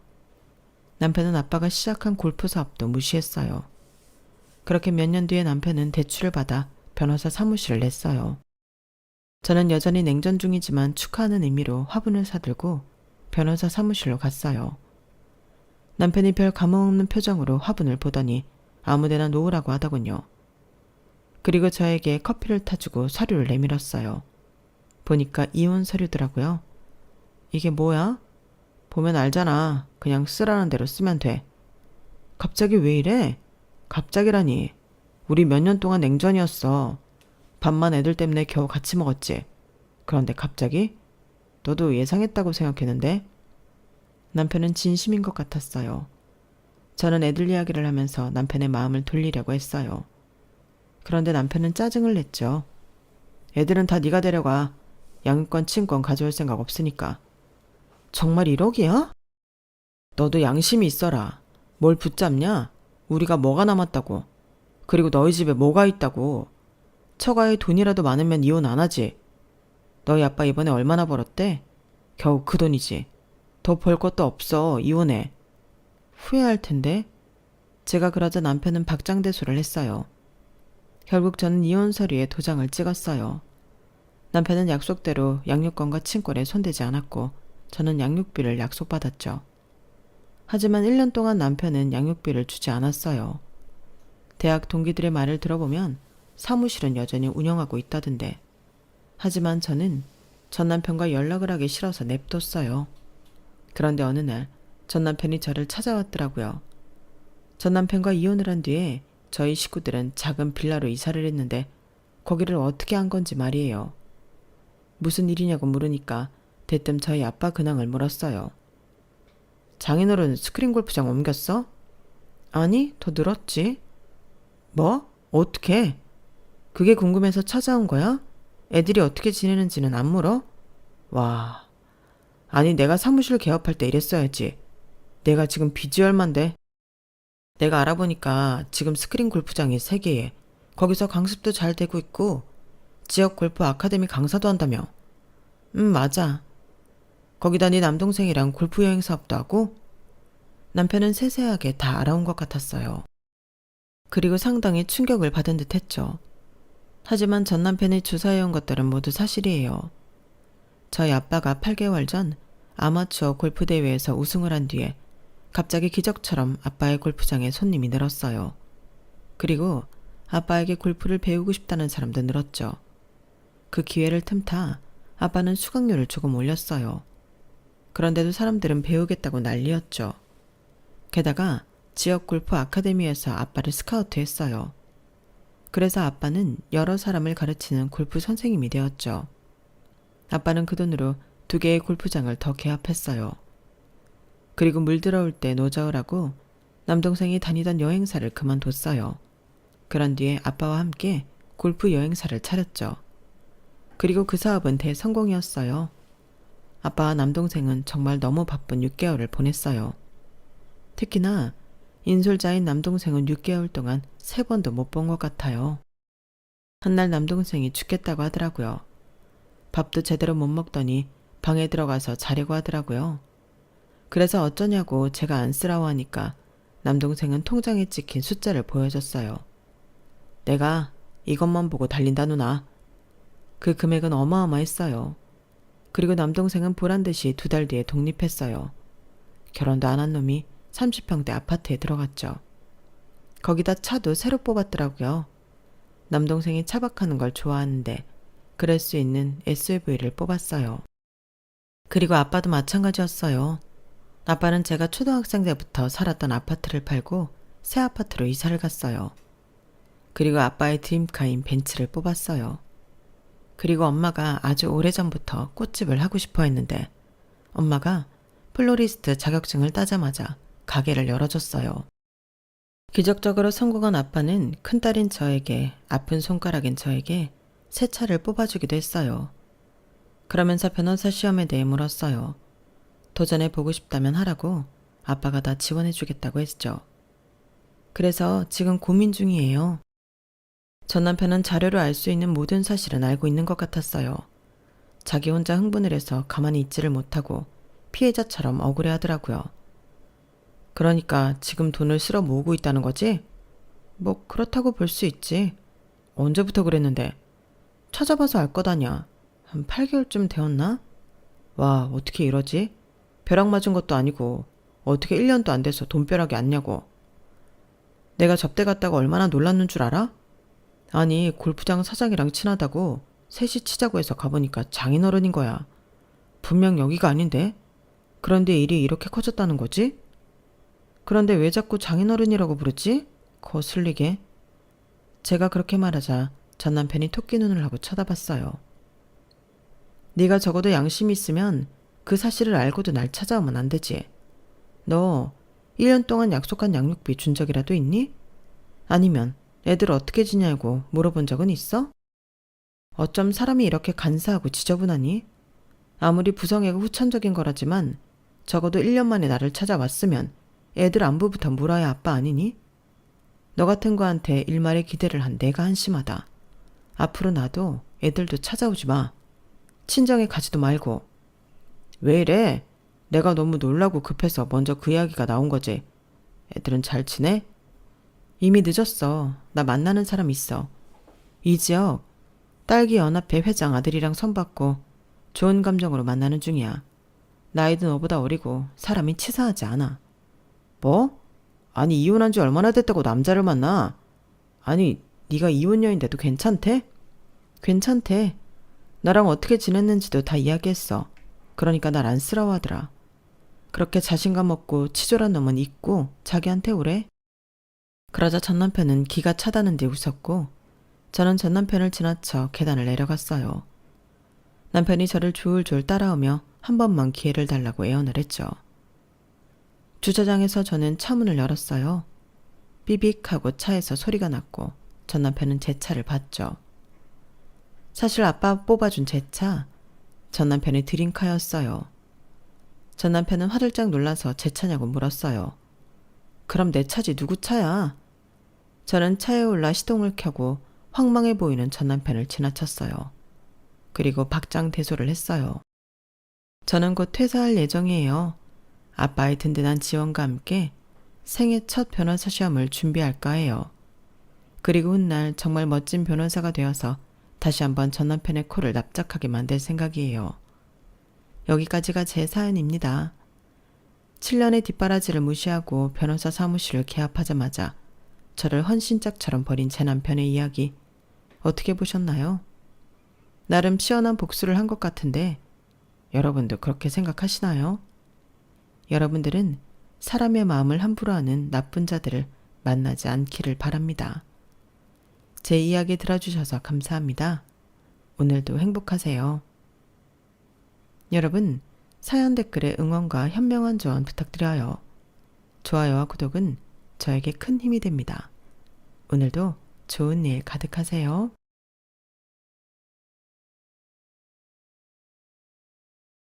남편은 아빠가 시작한 골프 사업도 무시했어요. 그렇게 몇 년 뒤에 남편은 대출을 받아 변호사 사무실을 냈어요. 저는 여전히 냉전 중이지만 축하하는 의미로 화분을 사들고 변호사 사무실로 갔어요. 남편이 별 감흥 없는 표정으로 화분을 보더니 아무데나 놓으라고 하더군요. 그리고 저에게 커피를 타주고 서류를 내밀었어요. 보니까 이혼 서류더라고요. 이게 뭐야? 보면 알잖아. 그냥 쓰라는 대로 쓰면 돼. 갑자기 왜 이래? 갑자기라니. 우리 몇 년 동안 냉전이었어. 밥만 애들 때문에 겨우 같이 먹었지. 그런데 갑자기? 너도 예상했다고 생각했는데? 남편은 진심인 것 같았어요. 저는 애들 이야기를 하면서 남편의 마음을 돌리려고 했어요. 그런데 남편은 짜증을 냈죠. 애들은 다 네가 데려가. 양육권, 친권 가져올 생각 없으니까. 정말 1억이야? 너도 양심이 있어라. 뭘 붙잡냐? 우리가 뭐가 남았다고. 그리고 너희 집에 뭐가 있다고. 처가에 돈이라도 많으면 이혼 안 하지. 너희 아빠 이번에 얼마나 벌었대? 겨우 그 돈이지. 더 벌 것도 없어. 이혼해. 후회할 텐데. 제가 그러자 남편은 박장대소를 했어요. 결국 저는 이혼 서류에 도장을 찍었어요. 남편은 약속대로 양육권과 친권에 손대지 않았고 저는 양육비를 약속받았죠. 하지만 1년 동안 남편은 양육비를 주지 않았어요. 대학 동기들의 말을 들어보면 사무실은 여전히 운영하고 있다던데. 하지만 저는 전 남편과 연락을 하기 싫어서 냅뒀어요. 그런데 어느 날 전 남편이 저를 찾아왔더라고요. 전 남편과 이혼을 한 뒤에 저희 식구들은 작은 빌라로 이사를 했는데 거기를 어떻게 한 건지 말이에요. 무슨 일이냐고 물으니까 대뜸 저희 아빠 근황을 물었어요. 장인어른 스크린 골프장 옮겼어? 아니, 더 늘었지. 뭐? 어떻게? 그게 궁금해서 찾아온 거야? 애들이 어떻게 지내는지는 안 물어? 와, 아니 내가 사무실 개업할 때 이랬어야지. 내가 지금 빚이 얼만데? 내가 알아보니까 지금 스크린 골프장이 3개에 거기서 강습도 잘 되고 있고 지역 골프 아카데미 강사도 한다며. 맞아. 거기다 네 남동생이랑 골프 여행 사업도 하고? 남편은 세세하게 다 알아온 것 같았어요. 그리고 상당히 충격을 받은 듯 했죠. 하지만 전 남편이 조사해온 것들은 모두 사실이에요. 저희 아빠가 8개월 전 아마추어 골프 대회에서 우승을 한 뒤에 갑자기 기적처럼 아빠의 골프장에 손님이 늘었어요. 그리고 아빠에게 골프를 배우고 싶다는 사람도 늘었죠. 그 기회를 틈타 아빠는 수강료를 조금 올렸어요. 그런데도 사람들은 배우겠다고 난리였죠. 게다가 지역 골프 아카데미에서 아빠를 스카우트했어요. 그래서 아빠는 여러 사람을 가르치는 골프 선생님이 되었죠. 아빠는 그 돈으로 2개의 골프장을 더 개합했어요. 그리고 물 들어올 때 노저으라고 남동생이 다니던 여행사를 그만뒀어요. 그런 뒤에 아빠와 함께 골프 여행사를 차렸죠. 그리고 그 사업은 대성공이었어요. 아빠와 남동생은 정말 너무 바쁜 6개월을 보냈어요. 특히나 인솔자인 남동생은 6개월 동안 3번도 못 본 것 같아요. 한날 남동생이 죽겠다고 하더라고요. 밥도 제대로 못 먹더니 방에 들어가서 자려고 하더라고요. 그래서 어쩌냐고 제가 안쓰러워하니까 남동생은 통장에 찍힌 숫자를 보여줬어요. 내가 이것만 보고 달린다 누나. 그 금액은 어마어마했어요. 그리고 남동생은 보란듯이 2달 뒤에 독립했어요. 결혼도 안 한 놈이 30평대 아파트에 들어갔죠. 거기다 차도 새로 뽑았더라고요. 남동생이 차박하는 걸 좋아하는데 그럴 수 있는 SUV를 뽑았어요. 그리고 아빠도 마찬가지였어요. 아빠는 제가 초등학생 때부터 살았던 아파트를 팔고 새 아파트로 이사를 갔어요. 그리고 아빠의 드림카인 벤츠를 뽑았어요. 그리고 엄마가 아주 오래전부터 꽃집을 하고 싶어 했는데 엄마가 플로리스트 자격증을 따자마자 가게를 열어줬어요. 기적적으로 성공한 아빠는 큰딸인 저에게, 아픈 손가락인 저에게 새 차를 뽑아주기도 했어요. 그러면서 변호사 시험에 대해 물었어요. 도전해보고 싶다면 하라고 아빠가 다 지원해주겠다고 했죠. 그래서 지금 고민 중이에요. 전 남편은 자료로 알 수 있는 모든 사실은 알고 있는 것 같았어요. 자기 혼자 흥분을 해서 가만히 있지를 못하고 피해자처럼 억울해하더라고요. 그러니까 지금 돈을 쓸어 모으고 있다는 거지? 뭐 그렇다고 볼 수 있지. 언제부터 그랬는데? 찾아봐서 알 거다냐. 한 8개월쯤 되었나? 와, 어떻게 이러지? 벼락 맞은 것도 아니고 어떻게 1년도 안 돼서 돈벼락이 안냐고. 내가 접대 갔다가 얼마나 놀랐는 줄 알아? 아니, 골프장 사장이랑 친하다고 셋이 치자고 해서 가보니까 장인어른인 거야. 분명 여기가 아닌데? 그런데 일이 이렇게 커졌다는 거지? 그런데 왜 자꾸 장인어른이라고 부르지? 거슬리게. 제가 그렇게 말하자 전 남편이 토끼 눈을 하고 쳐다봤어요. 네가 적어도 양심이 있으면 그 사실을 알고도 날 찾아오면 안 되지. 너 1년 동안 약속한 양육비 준 적이라도 있니? 아니면 애들 어떻게 지냐고 물어본 적은 있어? 어쩜 사람이 이렇게 간사하고 지저분하니? 아무리 부성애가 후천적인 거라지만 적어도 1년 만에 나를 찾아왔으면 애들 안부부터 물어야 아빠 아니니? 너 같은 거한테 일말의 기대를 한 내가 한심하다. 앞으로 나도 애들도 찾아오지 마. 친정에 가지도 말고. 왜 이래? 내가 너무 놀라고 급해서 먼저 그 이야기가 나온 거지. 애들은 잘 지내? 이미 늦었어. 나 만나는 사람 있어. 이 지역 딸기연합회 회장 아들이랑 선받고 좋은 감정으로 만나는 중이야. 나이도 너보다 어리고 사람이 치사하지 않아. 뭐? 아니 이혼한 지 얼마나 됐다고 남자를 만나? 아니 네가 이혼녀인데도 괜찮대? 괜찮대. 나랑 어떻게 지냈는지도 다 이야기했어. 그러니까 날 안쓰러워하더라. 그렇게 자신감 없고 치졸한 놈은 있고 자기한테 오래. 그러자 전 남편은 기가 차다는 듯 웃었고 저는 전 남편을 지나쳐 계단을 내려갔어요. 남편이 저를 졸졸 따라오며 한 번만 기회를 달라고 애원을 했죠. 주차장에서 저는 차 문을 열었어요. 삐빅 하고 차에서 소리가 났고 전 남편은 제 차를 봤죠. 사실 아빠 뽑아준 제 차, 전 남편의 드림카였어요. 전 남편은 화들짝 놀라서 제 차냐고 물었어요. 그럼 내 차지 누구 차야? 저는 차에 올라 시동을 켜고 황망해 보이는 전 남편을 지나쳤어요. 그리고 박장대소를 했어요. 저는 곧 퇴사할 예정이에요. 아빠의 든든한 지원과 함께 생애 첫 변호사 시험을 준비할까 해요. 그리고 훗날 정말 멋진 변호사가 되어서 다시 한번 전 남편의 코를 납작하게 만들 생각이에요. 여기까지가 제 사연입니다. 7년의 뒷바라지를 무시하고 변호사 사무실을 개업하자마자 저를 헌신짝처럼 버린 제 남편의 이야기 어떻게 보셨나요? 나름 시원한 복수를 한 것 같은데 여러분도 그렇게 생각하시나요? 여러분들은 사람의 마음을 함부로 하는 나쁜 자들을 만나지 않기를 바랍니다. 제 이야기 들어주셔서 감사합니다. 오늘도 행복하세요. 여러분, 사연 댓글에 응원과 현명한 조언 부탁드려요. 좋아요와 구독은 저에게 큰 힘이 됩니다. 오늘도 좋은 일 가득하세요.